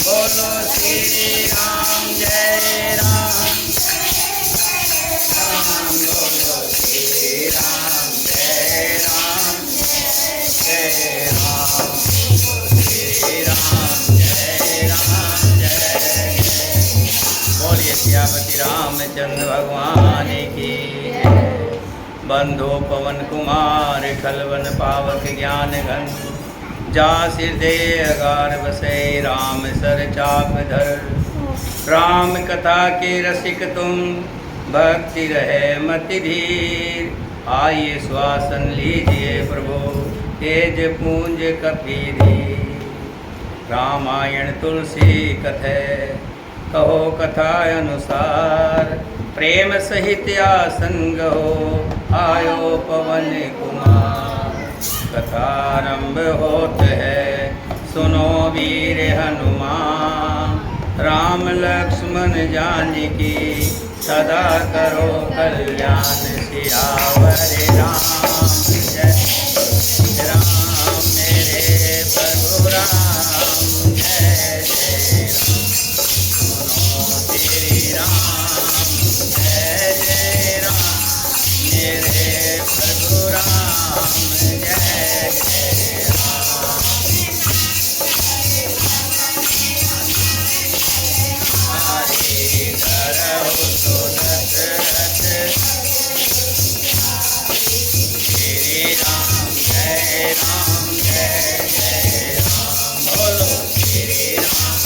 बोलो श्री राम जय राम राम बोलो श्री राम जय राम जय राम श्री राम जय बोलिए सियापति रामचंद्र भगवान की। बंधो पवन कुमार खलवन पावक ज्ञान घन जा हृदय अगार बसे राम सर चाप धर। राम कथा के रसिक तुम भक्ति रहे मति धीर। आइए श्वासन लीजिए प्रभु तेज पूंज कपीरी। रामायण तुलसी कथे कहो कथा अनुसार। प्रेम सहित आसंग हो आयो पवन कुमार। कथारंभ होत है सुनो वीर हनुमान। राम लक्ष्मण जानकी सदा करो कल्याण। सियावर राम जय राम मेरे प्रभु राम जय जय राम। सुनो श्री राम जय जय राम मेरे प्रभु राम जय जय राम। हरि करहु तो दशरथ श्री राम जय राम बोलो श्री राम।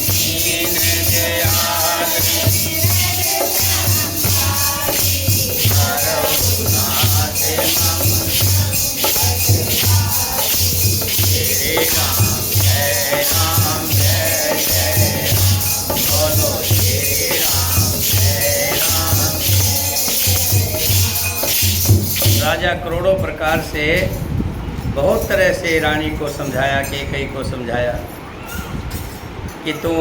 दीन दयाल रघुनाथ मम श्री राम जय राम बोलो श्री राम जय राम। राजा करोड़ों प्रकार से बहुत तरह से रानी को समझाया, कैकेयी को समझाया कि तू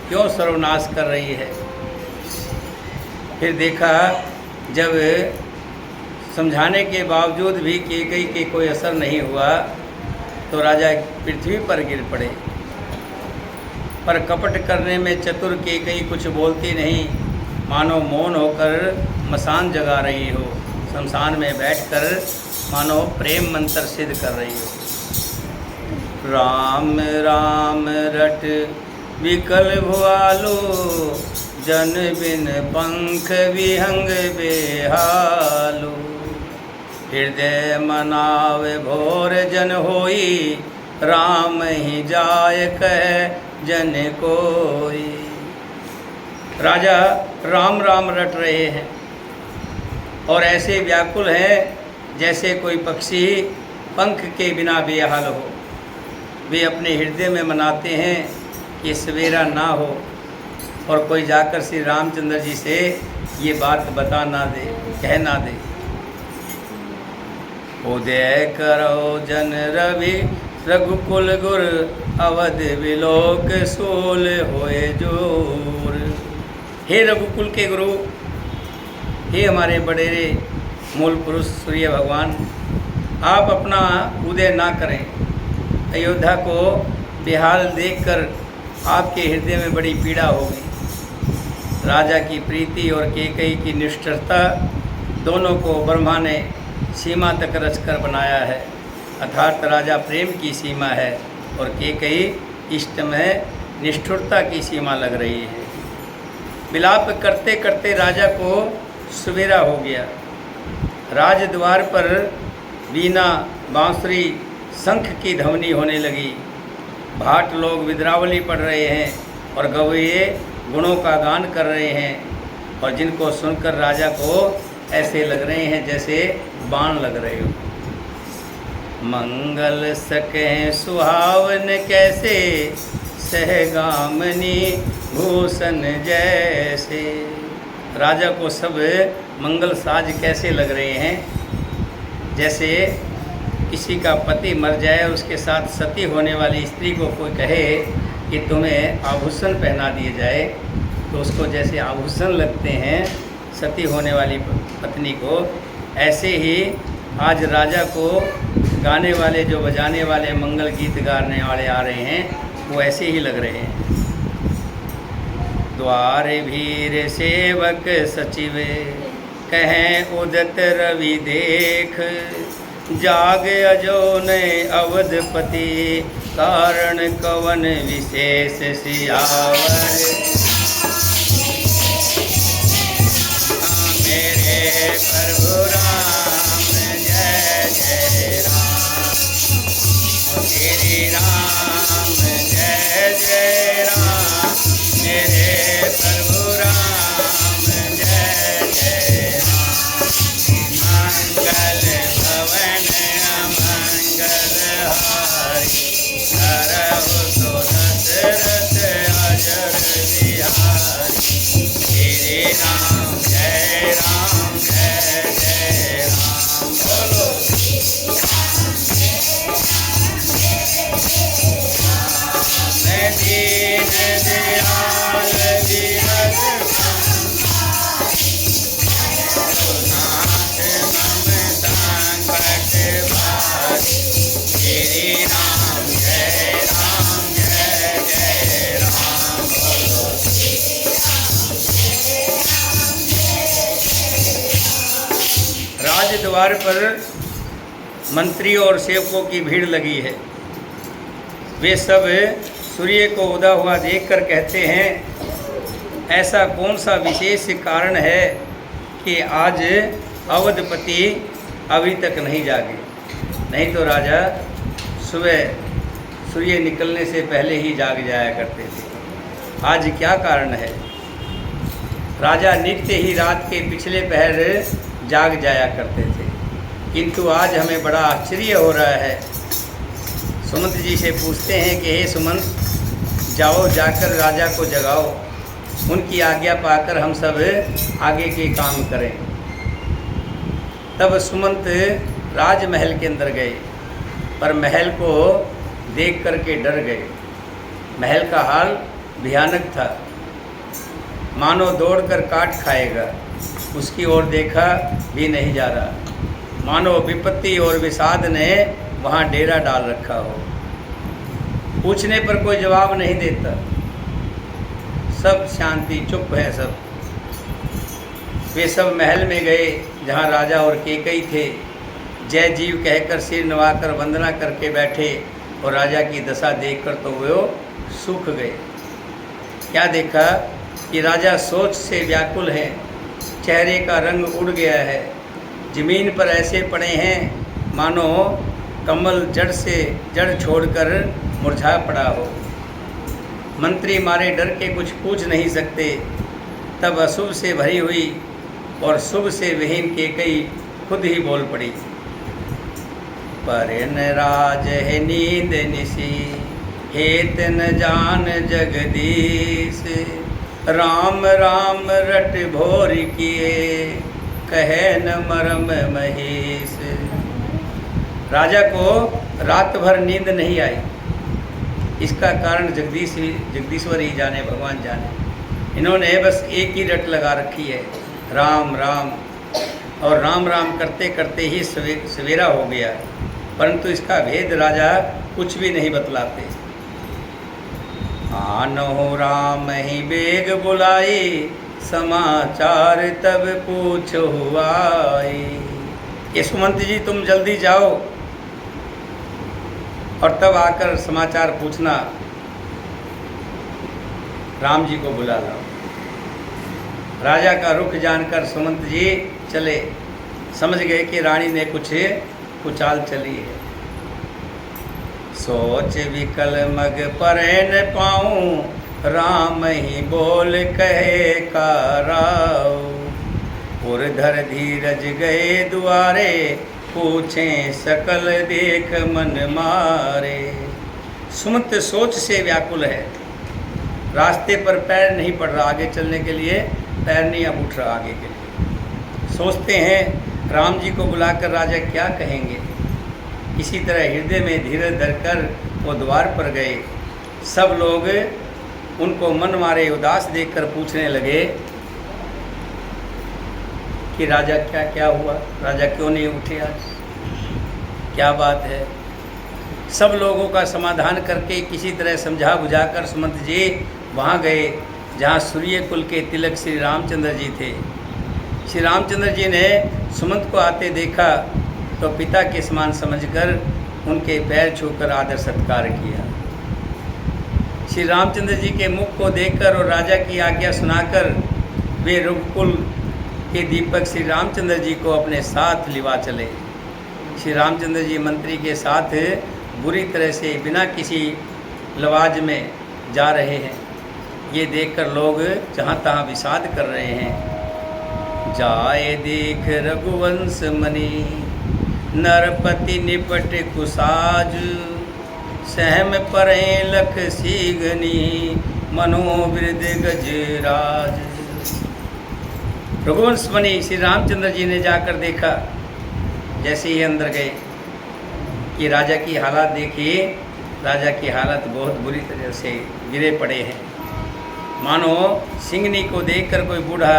क्यों सर्वनाश कर रही है। फिर देखा जब समझाने के बावजूद भी कैकेयी के कोई असर नहीं हुआ तो राजा पृथ्वी पर गिर पड़े। पर कपट करने में चतुर कैकेयी कुछ बोलती नहीं, मानो मौन होकर मसान जगा रही हो। शमशान में बैठकर मानो प्रेम मंत्र सिद्ध कर रही हो। राम राम रट विकल भुआलो जन बिन पंख विहंग बेहालो। हृदय मनावे भोर जन होई राम ही जाय कह जन कोई। राजा राम राम रट रहे हैं और ऐसे व्याकुल हैं जैसे कोई पक्षी पंख के बिना बेहाल हो। वे अपने हृदय में मनाते हैं कि सवेरा ना हो और कोई जाकर श्री रामचंद्र जी से ये बात बता ना दे, कह ना दे। उदय करो जन रवि रघुकुल गुर अवध विलोक सोल होए जोर। हे रघुकुल के गुरु, हे हमारे बड़ेरे मूल पुरुष सूर्य भगवान, आप अपना उदय ना करें। अयोध्या को बेहाल देखकर आपके हृदय में बड़ी पीड़ा होगी। राजा की प्रीति और कैकेयी की निष्ठुरता दोनों को ब्रह्मा ने सीमा तक रचकर बनाया है। अर्थात राजा प्रेम की सीमा है और कैकेयी इष्ट में निष्ठुरता की सीमा लग रही है। विलाप करते करते राजा को सवेरा हो गया। राजद्वार पर वीणा बांसुरी शंख की ध्वनि होने लगी। भाट लोग विद्रावली पढ़ रहे हैं और गवैये गुणों का गान कर रहे हैं और जिनको सुनकर राजा को ऐसे लग रहे हैं जैसे बाण लग रहे हो। मंगल सके सुहावन कैसे सहगामनी भूषण जैसे। राजा को सब मंगल साज कैसे लग रहे हैं जैसे किसी का पति मर जाए और उसके साथ सती होने वाली स्त्री को कोई कहे कि तुम्हें आभूषण पहना दिए जाए तो उसको जैसे आभूषण लगते हैं सती होने वाली पत्नी को, ऐसे ही आज राजा को गाने वाले, जो बजाने वाले, मंगल गीत गाने वाले आ रहे हैं, वो ऐसे ही लग रहे हैं। द्वार भीर सेवक सचिव कहें उदत रवि देख, जाग अजो ने अवधपति कारण कवन विशेष सियावर। मेरे प्रभु राम जय जय राम, श्री राम जय जय राम, मेरे प्रभु राम जय जय राम। मंगल भवन अमंगल हारी, करहु तो दशरथ अजर बिहारी। श्री राम जय राम जय जय राम, बोलो। मैं दीन दयाल विरल नाथ मम संकट भारी। श्री राम जय जय राम, बोलो। राजद्वार पर मंत्री और सेवकों की भीड़ लगी है। वे सब सूर्य को उदा हुआ देखकर कहते हैं, ऐसा कौन सा विशेष कारण है कि आज अवधपति अभी तक नहीं जागे। नहीं तो राजा सुबह सूर्य निकलने से पहले ही जाग जाया करते थे। आज क्या कारण है? राजा नित्य ही रात के पिछले पहर जाग जाया करते थे, किंतु आज हमें बड़ा आश्चर्य हो रहा है। सुमंत जी से पूछते हैं कि हे सुमंत, जाओ जाकर राजा को जगाओ, उनकी आज्ञा पाकर हम सब आगे के काम करें। तब सुमंत राजमहल के अंदर गए, पर महल को देख कर के डर गए। महल का हाल भयानक था, मानो दौड़कर काट खाएगा। उसकी ओर देखा भी नहीं जा रहा, मानो विपत्ति और विषाद ने वहाँ डेरा डाल रखा हो। पूछने पर कोई जवाब नहीं देता, सब शांति, चुप है सब। वे सब महल में गए जहाँ राजा और कैकेयी थे। जय जीव कहकर सिर नवाकर वंदना करके बैठे, और राजा की दशा देखकर तो वो सूख गए। क्या देखा कि राजा सोच से व्याकुल हैं, चेहरे का रंग उड़ गया है, जमीन पर ऐसे पड़े हैं मानो कमल जड़ छोड़कर मुरझा पड़ा हो। मंत्री मारे डर के कुछ पूछ नहीं सकते। तब अशुभ से भरी हुई और शुभ से विहीन कैकेयी खुद ही बोल पड़ी, परन राज है नींद निशी, हेत न जान जगदीश, राम राम रट भोर किए, कहे न मरम महेश। राजा को रात भर नींद नहीं आई। इसका कारण जगदीश्वर ही जाने, भगवान जाने। इन्होंने बस एक ही रट लगा रखी है, राम राम, और राम राम करते करते ही सवेरा हो गया, परंतु इसका भेद राजा कुछ भी नहीं बतलाते। आनो राम ही बेग बुलाई, समाचार तब पूछो आई। ये सुमंत जी तुम जल्दी जाओ और तब आकर समाचार पूछना, राम जी को बुला लाओ। राजा का रुख जानकर सुमंत जी चले, समझ गए कि रानी ने कुछ कुचाल चली है। सोच विकल मग परे न पाऊँ, राम ही बोल कहे कराओ। पुरधर धीरज गए दुआरे, पूछें सकल देख मन मारे। सुमंत सोच से व्याकुल है, रास्ते पर पैर नहीं पड़ रहा, आगे चलने के लिए पैर नहीं अब उठ रहा आगे के लिए। सोचते हैं राम जी को बुलाकर राजा क्या कहेंगे। इसी तरह हृदय में धीरज धरकर वो द्वार पर गए। सब लोग उनको मन मारे उदास देखकर पूछने लगे कि राजा क्या क्या हुआ, राजा क्यों नहीं उठे आज, क्या बात है। सब लोगों का समाधान करके किसी तरह समझा बुझाकर सुमंत जी वहाँ गए जहाँ सूर्य कुल के तिलक श्री रामचंद्र जी थे। श्री रामचंद्र जी ने सुमंत को आते देखा तो पिता के समान समझकर उनके पैर छूकर आदर सत्कार किया। श्री रामचंद्र जी के मुख को देखकर और राजा की आज्ञा सुनाकर वे रघुकुल के दीपक श्री रामचंद्र जी को अपने साथ लिवा चले। श्री रामचंद्र जी मंत्री के साथ बुरी तरह से बिना किसी लवाज में जा रहे हैं। ये देखकर लोग जहाँ तहाँ विषाद कर रहे हैं। जाए देख रघुवंश मणि नरपति निपट कुसाज सहम परे लख सीगनी मनोवृद गजराज। रघुवंश मणि श्री रामचंद्र जी ने जाकर देखा, जैसे ही अंदर गए कि राजा की हालत देखिए। राजा की हालत बहुत बुरी तरह से गिरे पड़े हैं, मानो सिंगनी को देखकर कोई बूढ़ा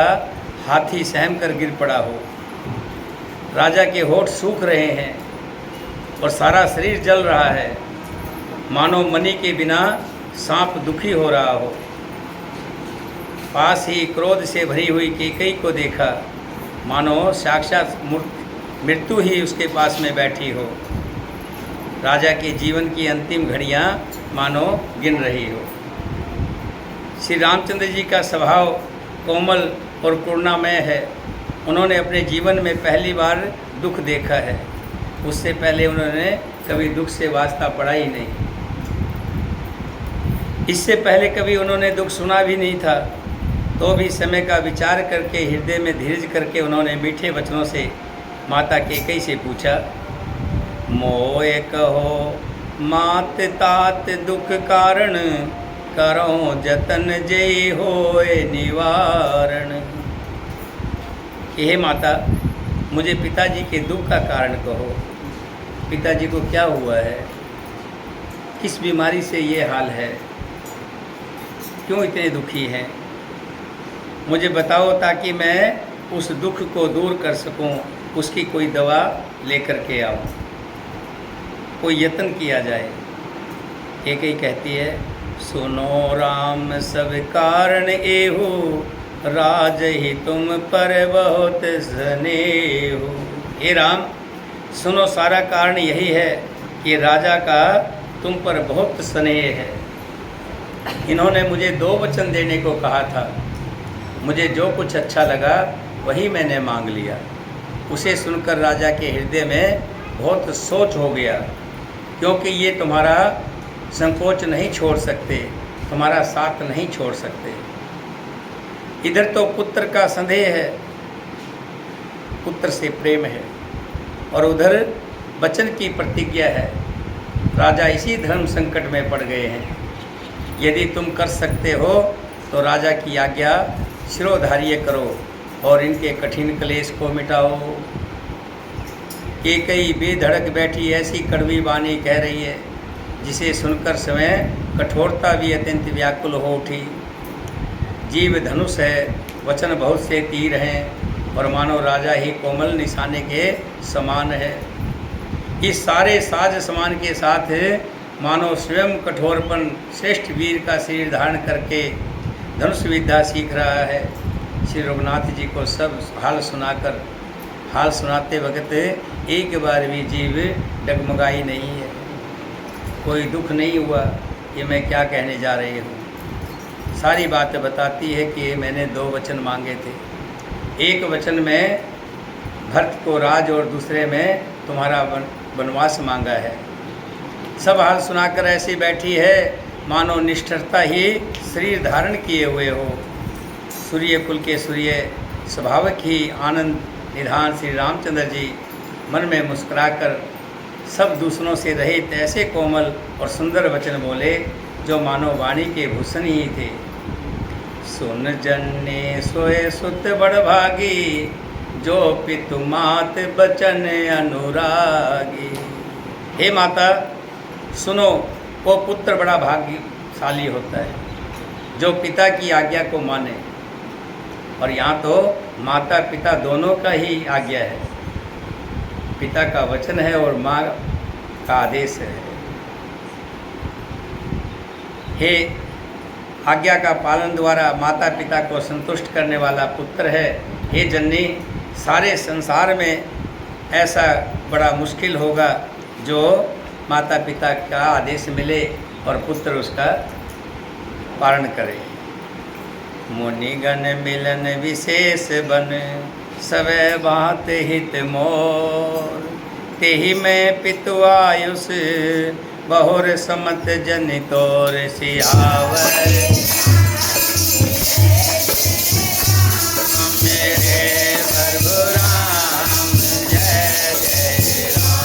हाथी सहम कर गिर पड़ा हो। राजा के होठ सूख रहे हैं और सारा शरीर जल रहा है, मानो मणि के बिना सांप दुखी हो रहा हो। पास ही क्रोध से भरी हुई कैकेयी को देखा, मानो साक्षात मृत्यु ही उसके पास में बैठी हो। राजा के जीवन की अंतिम घड़ियां मानो गिन रही हो। श्री रामचंद्र जी का स्वभाव कोमल और करुणामय है। उन्होंने अपने जीवन में पहली बार दुख देखा है। उससे पहले उन्होंने कभी दुख से वास्ता पड़ा ही नहीं। इससे पहले कभी उन्होंने दुख सुना भी नहीं था। तो भी समय का विचार करके हृदय में धीरज करके उन्होंने मीठे वचनों से माता कैकेयी से पूछा, मोए कहो मात तात दुख कारण करो जतन जय होए निवारण। हे माता, मुझे पिताजी के दुख का कारण कहो। पिताजी को क्या हुआ है, किस बीमारी से ये हाल है, क्यों इतने दुखी हैं, मुझे बताओ ताकि मैं उस दुख को दूर कर सकूं, उसकी कोई दवा लेकर के आऊं, कोई यत्न किया जाए। कैकेयी कहती है, सुनो राम सब कारण एहु राज ही तुम पर बहुत स्नेहु। हे राम, सुनो सारा कारण यही है कि राजा का तुम पर बहुत स्नेह है। इन्होंने मुझे 2 वचन देने को कहा था, मुझे जो कुछ अच्छा लगा वही मैंने मांग लिया। उसे सुनकर राजा के हृदय में बहुत सोच हो गया, क्योंकि ये तुम्हारा संकोच नहीं छोड़ सकते, तुम्हारा साथ नहीं छोड़ सकते। इधर तो पुत्र का संदेह है, पुत्र से प्रेम है, और उधर वचन की प्रतिज्ञा है। राजा इसी धर्म संकट में पड़ गए हैं। यदि तुम कर सकते हो तो राजा की आज्ञा शिरोधार्य करो और इनके कठिन क्लेश को मिटाओ। कैकेयी बेधड़क बैठी ऐसी कड़वी वाणी कह रही है जिसे सुनकर समय कठोरता भी अत्यंत व्याकुल हो उठी। जीव धनुष है, वचन बहुत से तीर हैं, और मानो राजा ही कोमल निशाने के समान है। इस सारे साज समान के साथ मानो स्वयं कठोरपन श्रेष्ठ वीर का शरीर धारण करके धनुष विद्या सीख रहा है। श्री रघुनाथ जी को सब हाल सुनाकर, हाल सुनाते वक्त एक बार भी जीव डगमगाई नहीं है, कोई दुख नहीं हुआ कि मैं क्या कहने जा रही हूँ। सारी बातें बताती है कि मैंने 2 वचन मांगे थे, एक वचन में भरत को राज और दूसरे में तुम्हारा वनवास मांगा है। सब हाल सुनाकर ऐसी बैठी है मानो निष्ठुरता ही शरीर धारण किए हुए हो। सूर्य कुल के सूर्य स्वाभाविक ही आनंद निधान श्री रामचंद्र जी मन में मुस्कुराकर सब दूसरों से रहित ऐसे कोमल और सुंदर वचन बोले जो मानो वाणी के भूषण ही थे। सुन जन्ने सोए सुत बड़ भागी जो पितु मात बचन अनुरागी। हे माता, सुनो, वो पुत्र बड़ा भाग्यशाली होता है जो पिता की आज्ञा को माने, और यहाँ तो माता पिता दोनों का ही आज्ञा है। पिता का वचन है और माँ का आदेश है। हे आज्ञा का पालन द्वारा माता पिता को संतुष्ट करने वाला पुत्र है। हे जननी, सारे संसार में ऐसा बड़ा मुश्किल होगा जो माता पिता का आदेश मिले और पुत्र उसका पालन करे। मुनिगण मिलन विशेष बन सवै बात हित मोर, तेहि में पितु आयुष बहुर समत जनि तोर सियावर। मेरे प्रभु राम जय जय राम।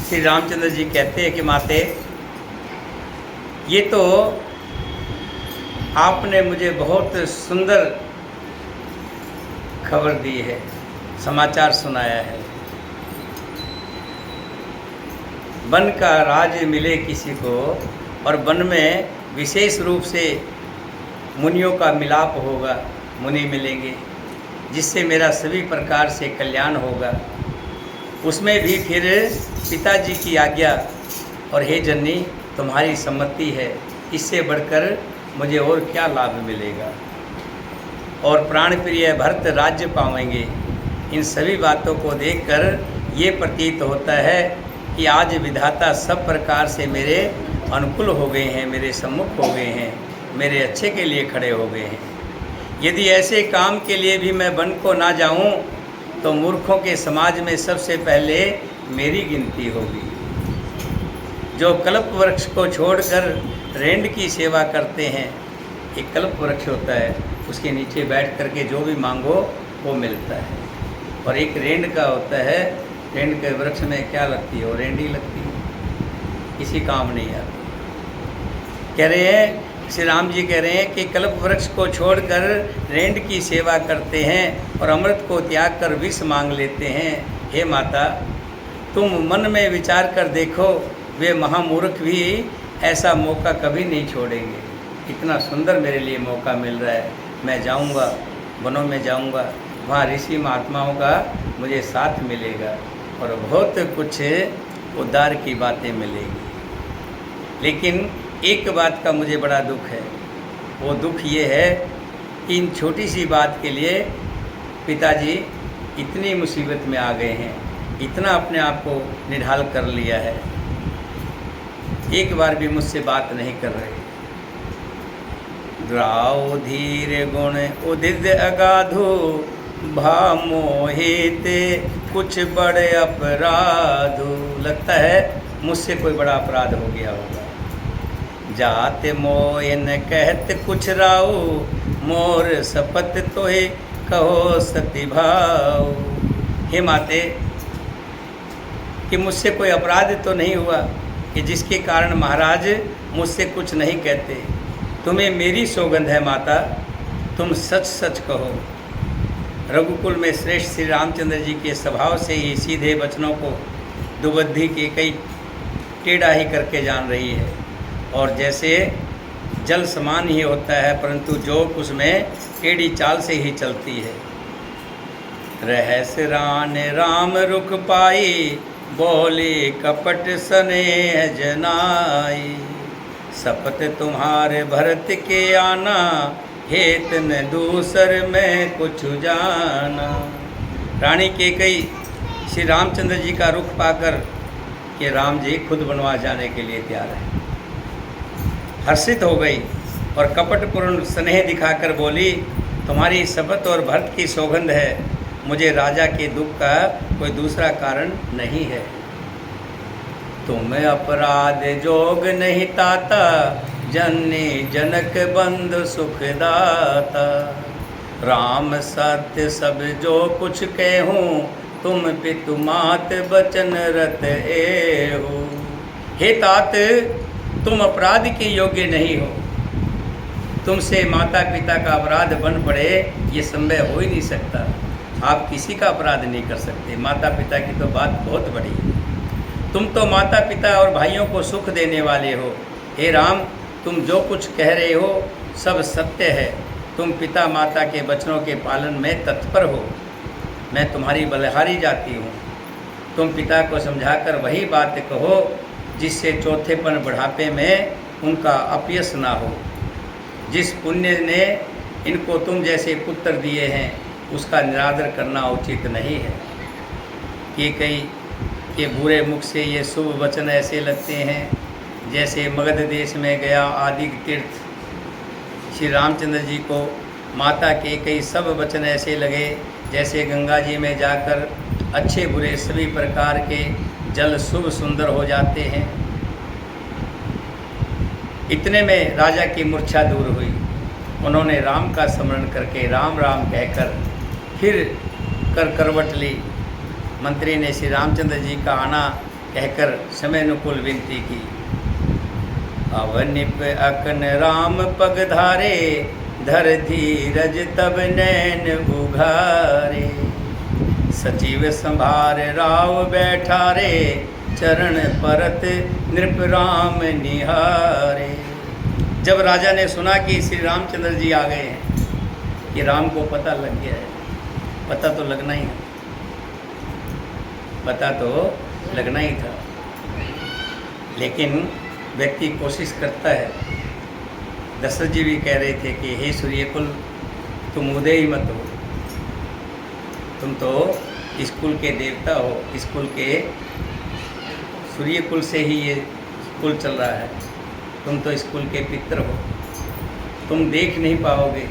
श्री रामचंद्र जी कहते हैं कि माते, ये तो आपने मुझे बहुत सुंदर खबर दी है, समाचार सुनाया है। वन का राज मिले किसी को और वन में विशेष रूप से मुनियों का मिलाप होगा, मुनि मिलेंगे जिससे मेरा सभी प्रकार से कल्याण होगा। उसमें भी फिर पिताजी की आज्ञा और हे जननी तुम्हारी सम्मति है, इससे बढ़कर मुझे और क्या लाभ मिलेगा। और प्राण प्रिय भरत राज्य पावेंगे। इन सभी बातों को देखकर ये प्रतीत होता है कि आज विधाता सब प्रकार से मेरे अनुकूल हो गए हैं, मेरे सम्मुख हो गए हैं, मेरे अच्छे के लिए खड़े हो गए हैं। यदि ऐसे काम के लिए भी मैं वन को ना जाऊं तो मूर्खों के समाज में सबसे पहले मेरी गिनती होगी। जो कल्प वृक्ष को छोड़कर रेंड की सेवा करते हैं, एक कल्प वृक्ष होता है, उसके नीचे बैठ करके जो भी मांगो वो मिलता है। और एक रेंड का होता है, रेंड के वृक्ष में क्या लगती है, वो रेंड ही लगती है, किसी काम नहीं आती। कह रहे हैं, श्री राम जी कह रहे हैं कि कल्प वृक्ष को छोड़कर रेंड की सेवा करते हैं और अमृत को त्याग कर विष मांग लेते हैं। हे माता, तुम मन में विचार कर देखो, वे महामूर्ख भी ऐसा मौका कभी नहीं छोड़ेंगे। इतना सुंदर मेरे लिए मौका मिल रहा है, मैं जाऊंगा, वनों में जाऊंगा, वहाँ ऋषि महात्माओं का मुझे साथ मिलेगा और बहुत कुछ उद्धार की बातें मिलेगी। लेकिन एक बात का मुझे बड़ा दुख है। वो दुख ये है कि इन छोटी सी बात के लिए पिताजी इतनी मुसीबत में आ गए हैं, इतना अपने आप को निढाल कर लिया है, एक बार भी मुझसे बात नहीं कर रहे। द्राव धीर गुण उदित अगाधो भा मोहित कुछ बड़े अपराधो। लगता है मुझसे कोई बड़ा अपराध हो गया होगा। जाते मोयन कहत कुछ राव, मोर सपत तोहे कहो सती भाव। हे माते, कि मुझसे कोई अपराध तो नहीं हुआ कि जिसके कारण महाराज मुझसे कुछ नहीं कहते। तुम्हें मेरी सौगंध है माता, तुम सच सच कहो। रघुकुल में श्रेष्ठ श्री रामचंद्र जी के स्वभाव से ही सीधे वचनों को दुबुद्धि के कई टेढ़ा ही करके जान रही है। और जैसे जल समान ही होता है, परंतु जोक उसमें टेढ़ी चाल से ही चलती है। रहस रान राम रुख पाई, बोले कपट स्नेह जनाई। सपत तुम्हारे भरत के आना, हेत न दूसर में कुछ जाना। रानी कैकेयी श्री रामचंद्र जी का रुख पाकर कि राम जी खुद वनवास जाने के लिए तैयार है। हर्षित हो गई और कपटपूर्ण स्नेह दिखाकर बोली, तुम्हारी शपथ और भरत की सौगंध है, मुझे राजा के दुख का कोई दूसरा कारण नहीं है। तुम अपराध जोग नहीं ताता, जननी जनक बंधु सुखदाता। राम सत्य सब जो कुछ कहूँ, तुम पितु मात बचन रत एहु। हे तात, तुम अपराध के योग्य नहीं हो। तुमसे माता पिता का अपराध बन पड़े, ये संभव हो ही नहीं सकता। आप किसी का अपराध नहीं कर सकते। माता पिता की तो बात बहुत बड़ी है। तुम तो माता पिता और भाइयों को सुख देने वाले हो। हे राम, तुम जो कुछ कह रहे हो सब सत्य है। तुम पिता माता के वचनों के पालन में तत्पर हो। मैं तुम्हारी बलिहारी जाती हूँ। तुम पिता को समझाकर वही बात कहो जिससे चौथेपन बुढ़ापे में उनका अपयश ना हो। जिस पुण्य ने इनको तुम जैसे पुत्र दिए हैं, उसका निरादर करना उचित नहीं है। कि कई के बुरे मुख से ये शुभ वचन ऐसे लगते हैं जैसे मगध देश में गया आदि तीर्थ श्री रामचंद्र जी को माता के कई सब वचन ऐसे लगे जैसे गंगा जी में जाकर अच्छे बुरे सभी प्रकार के जल शुभ सुंदर हो जाते हैं। इतने में राजा की मूर्छा दूर हुई। उन्होंने राम का स्मरण करके राम राम कहकर फिर करवट ली। मंत्री ने श्री रामचंद्र जी का आना कहकर समय अनुकूल विनती की। अवनिप अकन राम पग धारे, धर धीरज तब नैन उघारे। सचिव संभार राव बैठा रे, चरण परत नृप राम निहारे। जब राजा ने सुना कि श्री रामचंद्र जी आ गए हैं, कि राम को पता लग गया है, पता तो लगना ही है, पता तो लगना ही था, लेकिन व्यक्ति कोशिश करता है। दशरथ जी भी कह रहे थे कि हे सूर्यकुल, तुम उदय ही मत हो, तुम तो स्कूल के देवता हो, स्कूल के सूर्यकुल से ही ये कुल चल रहा है, तुम तो स्कूल के पितर हो, तुम देख नहीं पाओगे,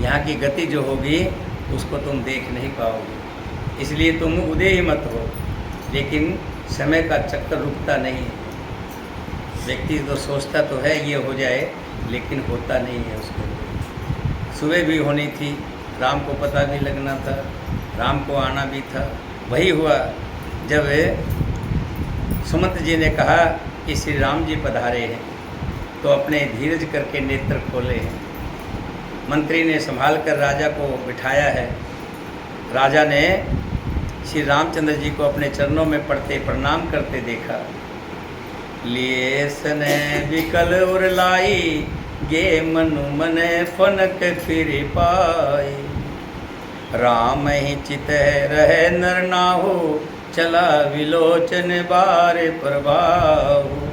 यहाँ की गति जो होगी उसको तुम देख नहीं पाओगे, इसलिए तुम उदय ही मत हो। लेकिन समय का चक्कर रुकता नहीं है। व्यक्ति तो सोचता तो है ये हो जाए, लेकिन होता नहीं है उसको। सुबह भी होनी थी, राम को पता भी लगना था, राम को आना भी था। वही हुआ जब सुमंत जी ने कहा कि श्री राम जी पधारे हैं, तो अपने धीरज करके नेत्र खोले हैं। मंत्री ने संभाल कर राजा को बिठाया है। राजा ने श्री रामचंद्र जी को अपने चरणों में पड़ते प्रणाम करते देखा। लिए सने विकल उर लाई, गे मनु मने फनक फिर पाई। राम ही चित रहे नर नाहु, चला विलोचन बार प्रभाहु।